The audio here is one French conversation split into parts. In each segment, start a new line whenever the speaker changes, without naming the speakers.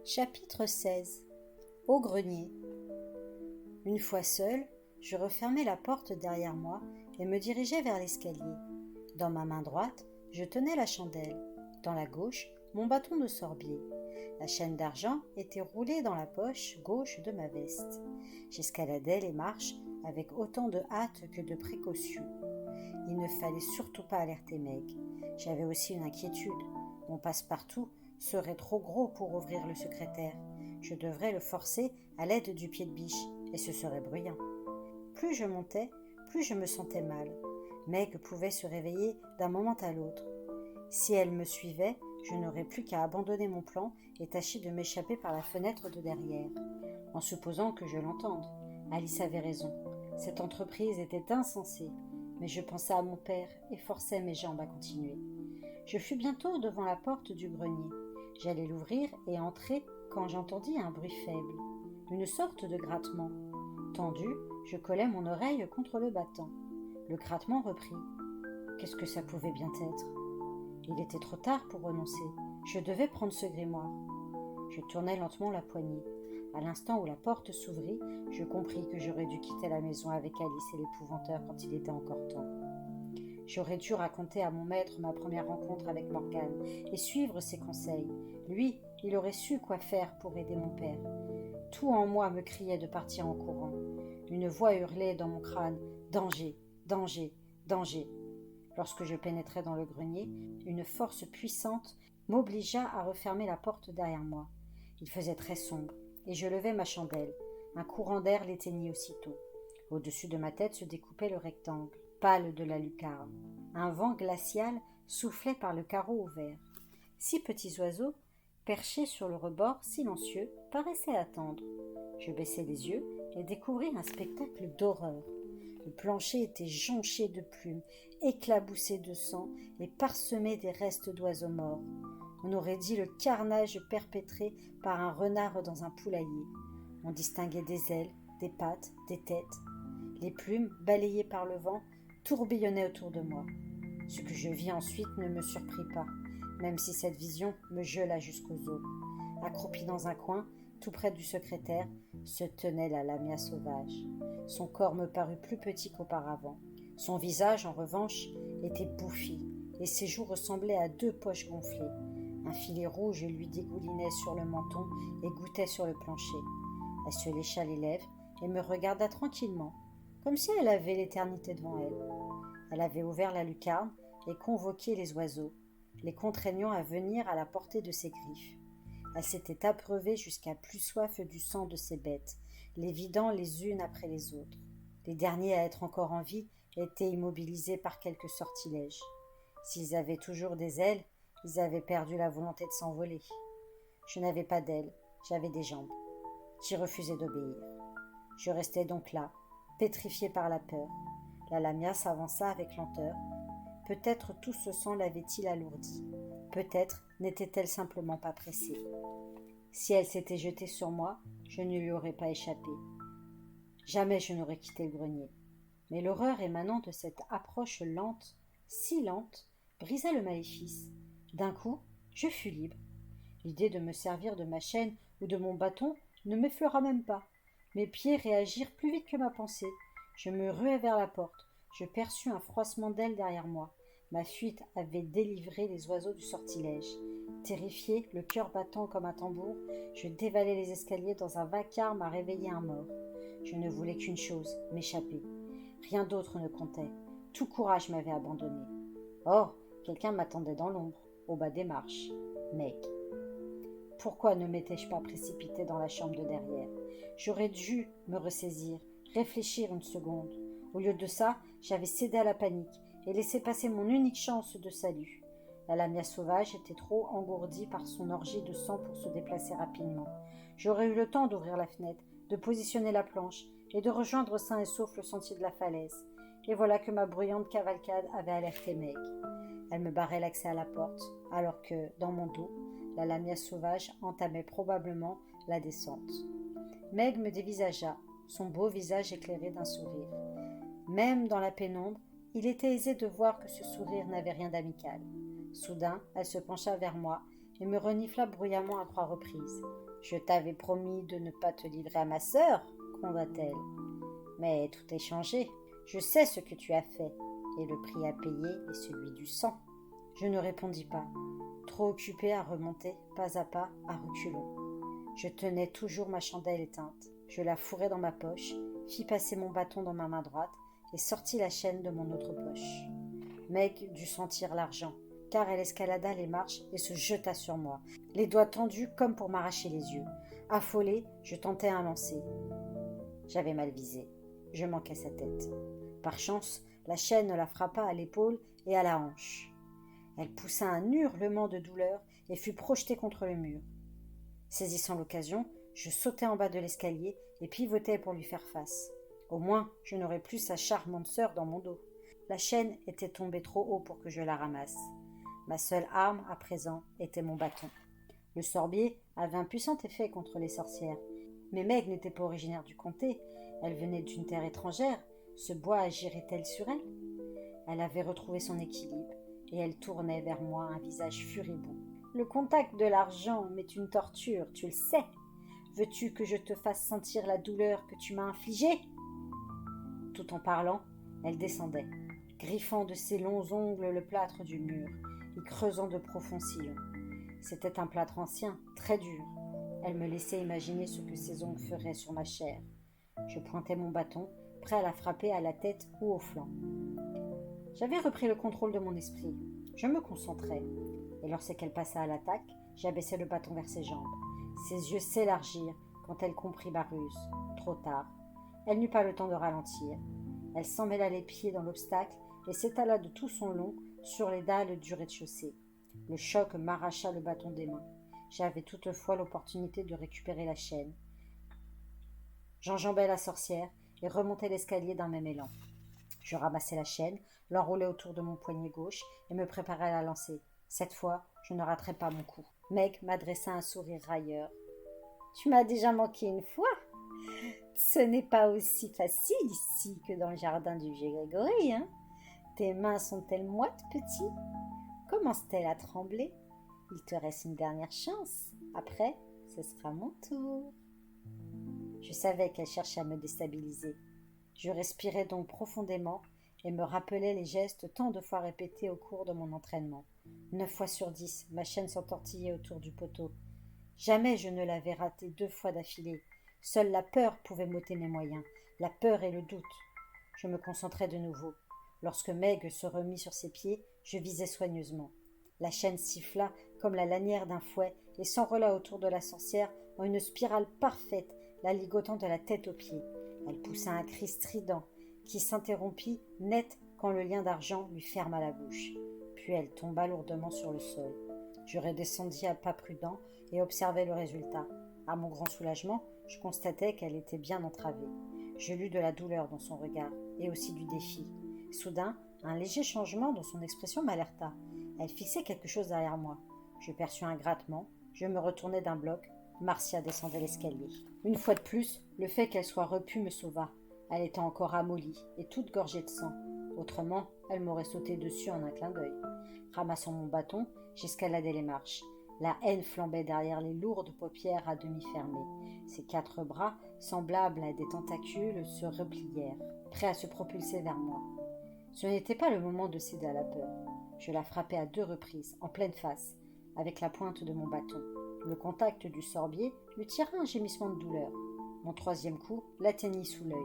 Chapitre 16. Au grenier. Une fois seule, je refermai la porte derrière moi et me dirigeai vers l'escalier. Dans ma main droite, je tenais la chandelle. Dans la gauche, mon bâton de sorbier. La chaîne d'argent était roulée dans la poche gauche de ma veste. J'escaladai les marches avec autant de hâte que de précaution. Il ne fallait surtout pas alerter Meg. J'avais aussi une inquiétude. Mon passe-partout serait trop gros pour ouvrir le secrétaire. Je devrais le forcer à l'aide du pied de biche, et ce serait bruyant. Plus je montais, plus je me sentais mal. Meg pouvait se réveiller d'un moment à l'autre. Si elle me suivait, je n'aurais plus qu'à abandonner mon plan et tâcher de m'échapper par la fenêtre de derrière. En supposant que je l'entende. Alice avait raison. Cette entreprise était insensée. Mais je pensais à mon père et forçais mes jambes à continuer. Je fus bientôt devant la porte du grenier. J'allais l'ouvrir et entrer quand j'entendis un bruit faible, une sorte de grattement. Tendu, je collai mon oreille contre le battant. Le grattement reprit. Qu'est-ce que ça pouvait bien être? Il était trop tard pour renoncer. Je devais prendre ce grimoire. Je tournai lentement la poignée. À l'instant où la porte s'ouvrit, je compris que j'aurais dû quitter la maison avec Alice et l'épouvanteur quand il était encore temps. J'aurais dû raconter à mon maître ma première rencontre avec Morgane et suivre ses conseils. Lui, il aurait su quoi faire pour aider mon père. Tout en moi me criait de partir en courant. Une voix hurlait dans mon crâne « Danger, danger, danger !» Lorsque je pénétrai dans le grenier, une force puissante m'obligea à refermer la porte derrière moi. Il faisait très sombre, et je levai ma chandelle. Un courant d'air l'éteignit aussitôt. Au-dessus de ma tête se découpait le rectangle, pâle de la lucarne. Un vent glacial soufflait par le carreau ouvert. 6 petits oiseaux, perchés sur le rebord silencieux, paraissaient attendre. Je baissai les yeux et découvris un spectacle d'horreur. Le plancher était jonché de plumes, éclaboussé de sang et parsemé des restes d'oiseaux morts. On aurait dit le carnage perpétré par un renard dans un poulailler. On distinguait des ailes, des pattes, des têtes. Les plumes, balayées par le vent, tourbillonnaient autour de moi. Ce que je vis ensuite ne me surprit pas, même si cette vision me gela jusqu'aux os. Accroupie dans un coin, tout près du secrétaire, se tenait la lamia sauvage. Son corps me parut plus petit qu'auparavant. Son visage, en revanche, était bouffi, et ses joues ressemblaient à 2 poches gonflées. Un filet rouge lui dégoulinait sur le menton et gouttait sur le plancher. Elle se lécha les lèvres et me regarda tranquillement, comme si elle avait l'éternité devant elle. Elle avait ouvert la lucarne et convoqué les oiseaux, les contraignant à venir à la portée de ses griffes. Elle s'était abreuvée jusqu'à plus soif du sang de ces bêtes, les vidant les unes après les autres. Les derniers à être encore en vie étaient immobilisés par quelque sortilège. S'ils avaient toujours des ailes, ils avaient perdu la volonté de s'envoler. Je n'avais pas d'ailes, j'avais des jambes. J'y refusais d'obéir. Je restais donc là, pétrifié par la peur. La lamia s'avança avec lenteur. Peut-être tout ce sang l'avait-il alourdi. Peut-être n'était-elle simplement pas pressée. Si elle s'était jetée sur moi, je ne lui aurais pas échappé. Jamais je n'aurais quitté le grenier. Mais l'horreur émanant de cette approche lente, si lente, brisa le maléfice. D'un coup, je fus libre. L'idée de me servir de ma chaîne ou de mon bâton ne m'effleura même pas. Mes pieds réagirent plus vite que ma pensée. Je me ruai vers la porte. Je perçus un froissement d'ailes derrière moi. Ma fuite avait délivré les oiseaux du sortilège. Terrifié, le cœur battant comme un tambour, je dévalai les escaliers dans un vacarme à réveiller un mort. Je ne voulais qu'une chose, m'échapper. Rien d'autre ne comptait. Tout courage m'avait abandonné. Or, quelqu'un m'attendait dans l'ombre, au bas des marches. Meg. Pourquoi ne m'étais-je pas précipité dans la chambre de derrière? J'aurais dû me ressaisir, réfléchir une seconde. Au lieu de ça, j'avais cédé à la panique et laissé passer mon unique chance de salut. La lamia sauvage était trop engourdie par son orgie de sang pour se déplacer rapidement. J'aurais eu le temps d'ouvrir la fenêtre, de positionner la planche et de rejoindre sain et sauf le sentier de la falaise. Et voilà que ma bruyante cavalcade avait alerté Meg. Elle me barrait l'accès à la porte, alors que, dans mon dos, la lamia sauvage entamait probablement la descente. Meg me dévisagea, son beau visage éclairé d'un sourire. Même dans la pénombre, il était aisé de voir que ce sourire n'avait rien d'amical. Soudain, elle se pencha vers moi et me renifla bruyamment à 3 reprises. « Je t'avais promis de ne pas te livrer à ma sœur, gronda-t-elle. Mais tout est changé. Je sais ce que tu as fait, et le prix à payer est celui du sang. » Je ne répondis pas, trop occupée à remonter, pas à pas, à reculons. Je tenais toujours ma chandelle éteinte. Je la fourrai dans ma poche, fis passer mon bâton dans ma main droite et sortis la chaîne de mon autre poche. Meg dut sentir l'argent, car elle escalada les marches et se jeta sur moi, les doigts tendus comme pour m'arracher les yeux. Affolée, je tentai un lancer. J'avais mal visé. Je manquais sa tête. Par chance, la chaîne la frappa à l'épaule et à la hanche. Elle poussa un hurlement de douleur et fut projetée contre le mur. Saisissant l'occasion, je sautai en bas de l'escalier et pivotai pour lui faire face. Au moins, je n'aurais plus sa charmante sœur dans mon dos. La chaîne était tombée trop haut pour que je la ramasse. Ma seule arme, à présent, était mon bâton. Le sorbier avait un puissant effet contre les sorcières. Mais Meg n'était pas originaire du comté. Elle venait d'une terre étrangère. Ce bois agirait-elle sur elle? Elle avait retrouvé son équilibre et elle tournait vers moi un visage furibond. « Le contact de l'argent m'est une torture, tu le sais. Veux-tu que je te fasse sentir la douleur que tu m'as infligée ?» Tout en parlant, elle descendait, griffant de ses longs ongles le plâtre du mur et creusant de profonds sillons. C'était un plâtre ancien, très dur. Elle me laissait imaginer ce que ses ongles feraient sur ma chair. Je pointais mon bâton, prêt à la frapper à la tête ou au flanc. J'avais repris le contrôle de mon esprit. Je me concentrais. Et lorsqu'elle passa à l'attaque, j'abaissai le bâton vers ses jambes. Ses yeux s'élargirent quand elle comprit ma ruse. Trop tard. Elle n'eut pas le temps de ralentir. Elle s'emmêla les pieds dans l'obstacle et s'étala de tout son long sur les dalles du rez-de-chaussée. Le choc m'arracha le bâton des mains. J'avais toutefois l'opportunité de récupérer la chaîne. J'enjambai la sorcière et remontai l'escalier d'un même élan. Je ramassai la chaîne, l'enroulai autour de mon poignet gauche et me préparai à la lancer. Cette fois, je ne raterai pas mon coup. Meg m'adressa un sourire railleur. « Tu m'as déjà manqué une fois. Ce n'est pas aussi facile ici que dans le jardin du vieux Grégory, hein? Tes mains sont-elles moites, petit? Commencent-elles à trembler? Il te reste une dernière chance. Après, ce sera mon tour. » Je savais qu'elle cherchait à me déstabiliser. Je respirais donc profondément et me rappelais les gestes tant de fois répétés au cours de mon entraînement. 9 fois sur 10, ma chaîne s'entortillait autour du poteau. Jamais je ne l'avais ratée 2 fois d'affilée. Seule la peur pouvait m'ôter mes moyens, la peur et le doute. Je me concentrais de nouveau. Lorsque Meg se remit sur ses pieds, je visais soigneusement. La chaîne siffla comme la lanière d'un fouet et s'enrola autour de la sorcière en une spirale parfaite, la ligotant de la tête aux pieds. Elle poussa un cri strident qui s'interrompit net quand le lien d'argent lui ferma la bouche. Puis elle tomba lourdement sur le sol. Je redescendis à pas prudents et observai le résultat. À mon grand soulagement, je constatai qu'elle était bien entravée. Je lus de la douleur dans son regard et aussi du défi. Soudain, un léger changement dans son expression m'alerta. Elle fixait quelque chose derrière moi. Je perçus un grattement. Je me retournai d'un bloc. Marcia descendait l'escalier. Une fois de plus, le fait qu'elle soit repue me sauva. Elle était encore amollie et toute gorgée de sang. Autrement, elle m'aurait sauté dessus en un clin d'œil. Ramassant mon bâton, j'escaladai les marches. La haine flambait derrière les lourdes paupières à demi fermées. Ses 4 bras, semblables à des tentacules, se replièrent, prêts à se propulser vers moi. Ce n'était pas le moment de céder à la peur. Je la frappai à 2 reprises, en pleine face, avec la pointe de mon bâton. Le contact du sorbier lui tira un gémissement de douleur. Mon 3e coup l'atteignit sous l'œil.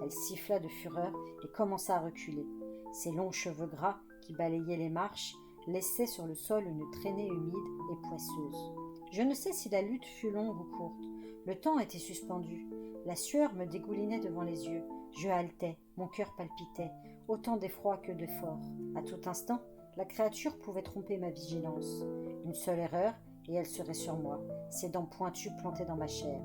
Elle siffla de fureur et commença à reculer. Ses longs cheveux gras, qui balayaient les marches, laissaient sur le sol une traînée humide et poisseuse. Je ne sais si la lutte fut longue ou courte. Le temps était suspendu. La sueur me dégoulinait devant les yeux. Je haletais, mon cœur palpitait, autant d'effroi que d'effort. À tout instant, la créature pouvait tromper ma vigilance. Une seule erreur, et elle serait sur moi, ses dents pointues plantées dans ma chair.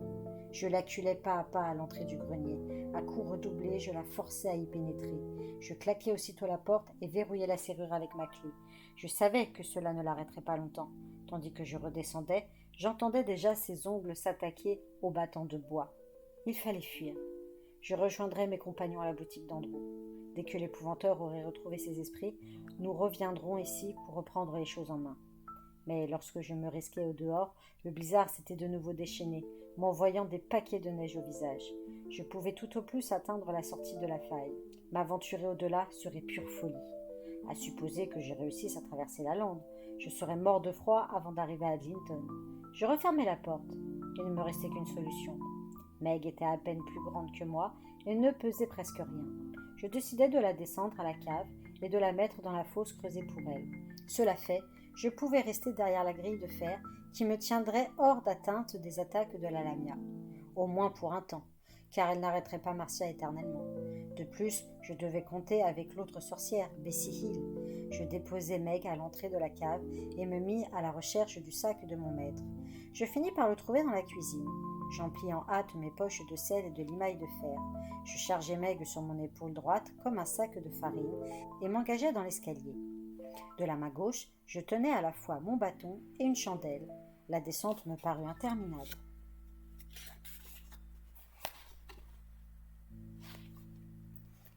Je l'acculais pas à pas à l'entrée du grenier. À coups redoublés, je la forçais à y pénétrer. Je claquai aussitôt la porte et verrouillai la serrure avec ma clé. Je savais que cela ne l'arrêterait pas longtemps. Tandis que je redescendais, j'entendais déjà ses ongles s'attaquer au battant de bois. Il fallait fuir. Je rejoindrais mes compagnons à la boutique d'Andrew. Dès que l'épouvanteur aurait retrouvé ses esprits, nous reviendrons ici pour reprendre les choses en main. Mais lorsque je me risquais au dehors, le blizzard s'était de nouveau déchaîné, m'envoyant des paquets de neige au visage. Je pouvais tout au plus atteindre la sortie de la faille. M'aventurer au-delà serait pure folie. À supposer que je réussisse à traverser la lande, je serais mort de froid avant d'arriver à Adlinton. Je refermai la porte. Il ne me restait qu'une solution. Meg était à peine plus grande que moi et ne pesait presque rien. Je décidai de la descendre à la cave et de la mettre dans la fosse creusée pour elle. Cela fait, je pouvais rester derrière la grille de fer qui me tiendrait hors d'atteinte des attaques de la lamia. Au moins pour un temps, car elle n'arrêterait pas Marcia éternellement. De plus, je devais compter avec l'autre sorcière, Bessie Hill. Je déposai Meg à l'entrée de la cave et me mis à la recherche du sac de mon maître. Je finis par le trouver dans la cuisine. J'emplis en hâte mes poches de sel et de limaille de fer. Je chargeai Meg sur mon épaule droite comme un sac de farine et m'engageai dans l'escalier. De la main gauche, je tenais à la fois mon bâton et une chandelle. La descente me parut interminable.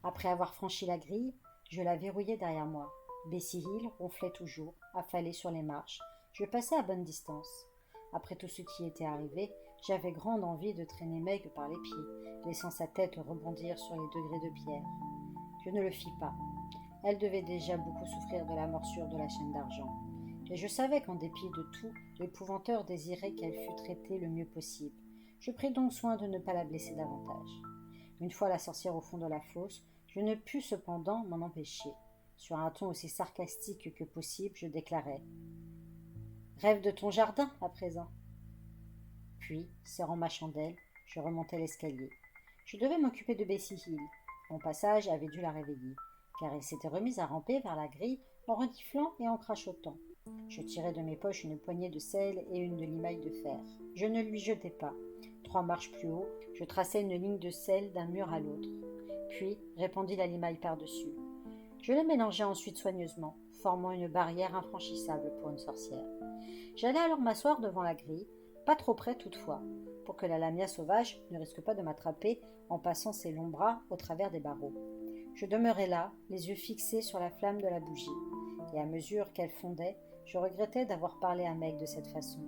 Après avoir franchi la grille, je la verrouillai derrière moi. Bessie Hill ronflait toujours, affalée sur les marches. Je passais à bonne distance. Après tout ce qui était arrivé, j'avais grande envie de traîner Meg par les pieds, laissant sa tête rebondir sur les degrés de pierre. Je ne le fis pas. Elle devait déjà beaucoup souffrir de la morsure de la chaîne d'argent. Et je savais qu'en dépit de tout, l'épouvanteur désirait qu'elle fût traitée le mieux possible. Je pris donc soin de ne pas la blesser davantage. Une fois la sorcière au fond de la fosse, je ne pus cependant m'en empêcher. Sur un ton aussi sarcastique que possible, je déclarai « Rêve de ton jardin, à présent !» Puis, serrant ma chandelle, je remontai l'escalier. Je devais m'occuper de Bessie Hill. Mon passage avait dû la réveiller, car elle s'était remise à ramper vers la grille en reniflant et en crachotant. Je tirai de mes poches une poignée de sel et une de limaille de fer. Je ne lui jetai pas. 3 marches plus haut, je traçai une ligne de sel d'un mur à l'autre. Puis, répandis la limaille par-dessus. Je les mélangeai ensuite soigneusement, formant une barrière infranchissable pour une sorcière. J'allai alors m'asseoir devant la grille, pas trop près toutefois, pour que la lamia sauvage ne risque pas de m'attraper en passant ses longs bras au travers des barreaux. Je demeurai là, les yeux fixés sur la flamme de la bougie, et à mesure qu'elle fondait, je regrettais d'avoir parlé à Meg de cette façon.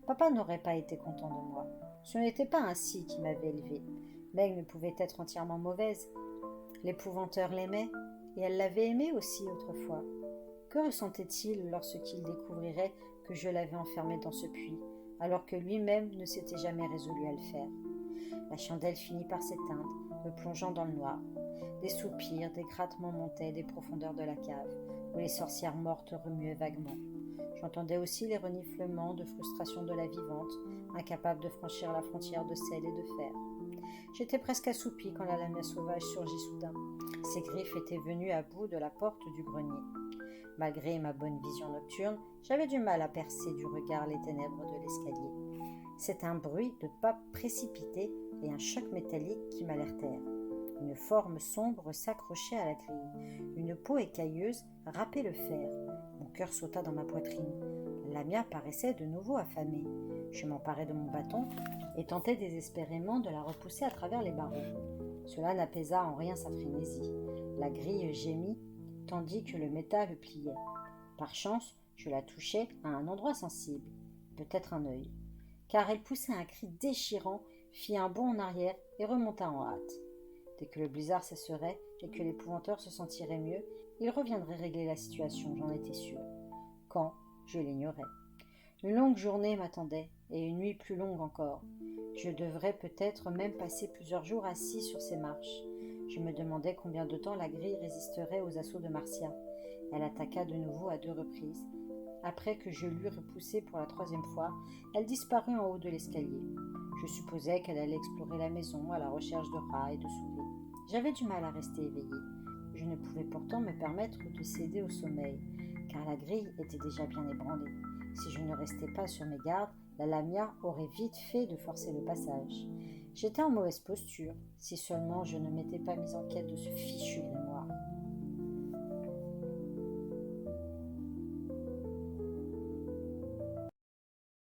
Papa n'aurait pas été content de moi. Ce n'était pas ainsi qu'il m'avait élevée. Meg ne pouvait être entièrement mauvaise. L'épouvanteur l'aimait, et elle l'avait aimé aussi autrefois. Que ressentait-il lorsqu'il découvrirait que je l'avais enfermé dans ce puits, alors que lui-même ne s'était jamais résolu à le faire? La chandelle finit par s'éteindre, me plongeant dans le noir. Des soupirs, des grattements montaient des profondeurs de la cave, où les sorcières mortes remuaient vaguement. J'entendais aussi les reniflements de frustration de la vivante, incapable de franchir la frontière de sel et de fer. J'étais presque assoupie quand la lamia sauvage surgit soudain. Ses griffes étaient venues à bout de la porte du grenier. Malgré ma bonne vision nocturne, j'avais du mal à percer du regard les ténèbres de l'escalier. C'est un bruit de pas précipités et un choc métallique qui m'alertèrent. Une forme sombre s'accrochait à la grille. Une peau écailleuse râpait le fer. Mon cœur sauta dans ma poitrine. La lamia paraissait de nouveau affamée. Je m'emparai de mon bâton et tentai désespérément de la repousser à travers les barreaux. Cela n'apaisa en rien sa frénésie. La grille gémit tandis que le métal pliait. Par chance, je la touchai à un endroit sensible, peut-être un œil, car elle poussait un cri déchirant, fit un bond en arrière et remonta en hâte. Dès que le blizzard cesserait et que l'épouvanteur se sentirait mieux, il reviendrait régler la situation, j'en étais sûre. Quand, je l'ignorais. Une longue journée m'attendait, et une nuit plus longue encore. Je devrais peut-être même passer plusieurs jours assis sur ces marches. Je me demandais combien de temps la grille résisterait aux assauts de Marcia. Elle attaqua de nouveau à 2 reprises. Après que je l'eus repoussée pour la 3e fois, elle disparut en haut de l'escalier. Je supposais qu'elle allait explorer la maison à la recherche de rats et de souris. J'avais du mal à rester éveillée. Je ne pouvais pourtant me permettre de céder au sommeil, car la grille était déjà bien ébranlée. Si je ne restais pas sur mes gardes, la lamia aurait vite fait de forcer le passage. J'étais en mauvaise posture, si seulement je ne m'étais pas mise en quête de ce fichu grimoire.